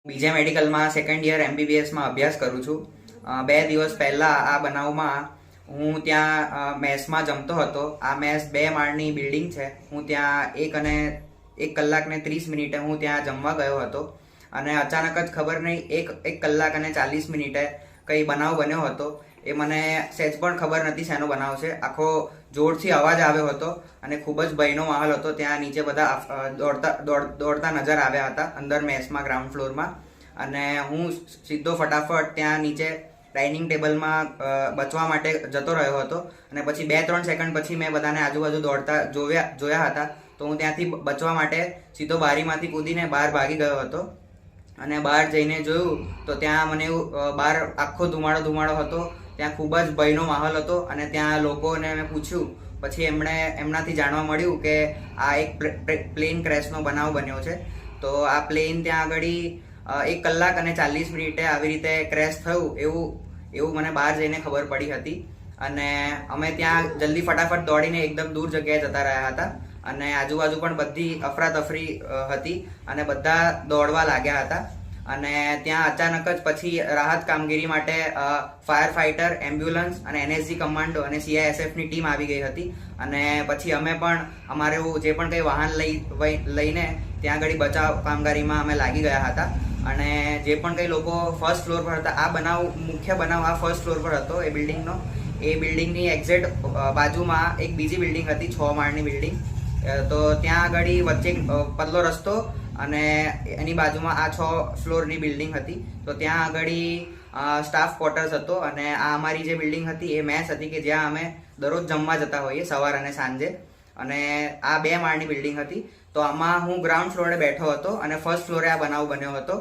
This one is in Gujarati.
બીજે મેડિકલમાં સેકન્ડ યર એમબીબીએસમાં અભ્યાસ કરું છું. 2 દિવસ પહેલાં આ બનાવમાં હું ત્યાં મેસમાં જમતો હતો. આ મેસ 2 માળની બિલ્ડિંગ છે. હું ત્યાં 1 કલાક ને 30 મિનિટે હું ત્યાં જમવા ગયો હતો અને અચાનક જ ખબર નહીં 1 કલાક અને 40 મિનિટે કંઈ બનાવ બન્યો હતો. એ મને સહેજ પણ ખબર નથી શેનો બનાવ છે. આખો જોરથી અવાજ આવ્યો હતો અને ખૂબ જ ભયનો માહોલ હતો. ત્યાં નીચે બધા દોડતા નજર આવ્યા હતા અંદર મેસમાં ગ્રાઉન્ડ ફ્લોરમાં. અને હું સીધો ફટાફટ ત્યાં નીચે ડાઇનિંગ ટેબલમાં બચવા માટે જતો રહ્યો હતો અને પછી 2-3 સેકન્ડ પછી મેં બધાને આજુબાજુ દોડતા જોયા હતા. તો હું ત્યાંથી બચવા માટે સીધો બારીમાંથી કૂદીને બહાર ભાગી ગયો હતો અને બહાર જઈને જોયું તો ત્યાં મને એવું બહાર આખો ધુમાડો હતો. ત્યાં ખૂબ જ ભયનો માહોલ હતો અને ત્યાં લોકોને મેં પૂછ્યું પછી એમનાથી જાણવા મળ્યું કે આ એક પ્લેન ક્રેશનો બનાવ બન્યો છે. તો આ પ્લેન ત્યાં આગળ 1 કલાક અને 40 મિનિટે આવી રીતે ક્રેશ થયું એવું મને બહાર જઈને ખબર પડી હતી. અને અમે ત્યાં જલ્દી ફટાફટ દોડીને એકદમ દૂર જગ્યાએ જતા રહ્યા હતા અને આજુબાજુ પણ બધી અફરાતફરી હતી અને બધા દોડવા લાગ્યા હતા. અને ત્યાં અચાનક જ પછી રાહત કામગીરી માટે ફાયર ફાઇટર, એમ્બ્યુલન્સ અને એનએસજી કમાન્ડો અને સીઆઈએસએફની ટીમ આવી ગઈ હતી. અને પછી અમે પણ અમારું જે પણ કંઈ વાહન લઈને ત્યાં આગળ બચાવ કામગીરીમાં અમે લાગી ગયા હતા. અને જે પણ કંઈ લોકો ફર્સ્ટ ફ્લોર પર હતા, આ મુખ્ય બનાવ આ ફર્સ્ટ ફ્લોર પર હતો એ બિલ્ડિંગનો. એ બિલ્ડિંગની એક્ઝેક્ટ બાજુમાં એક બીજી બિલ્ડિંગ હતી, 6 માળની બિલ્ડિંગ. તો ત્યાં આગળ વચ્ચે પતલો રસ્તો અને એની બાજુમાં આ 6 ફ્લોરની બિલ્ડિંગ હતી. તો ત્યાં આગળ સ્ટાફ ક્વાર્ટર્સ હતો અને આ અમારી જે બિલ્ડિંગ હતી એ મેસ હતી કે જ્યાં અમે દરરોજ જમવા જતા હોઈએ સવાર અને સાંજે. અને આ 2 માળની બિલ્ડિંગ હતી. તો આમાં હું ગ્રાઉન્ડ ફ્લોરે બેઠો હતો અને ફર્સ્ટ ફ્લોરે આ બનાવ બન્યો હતો.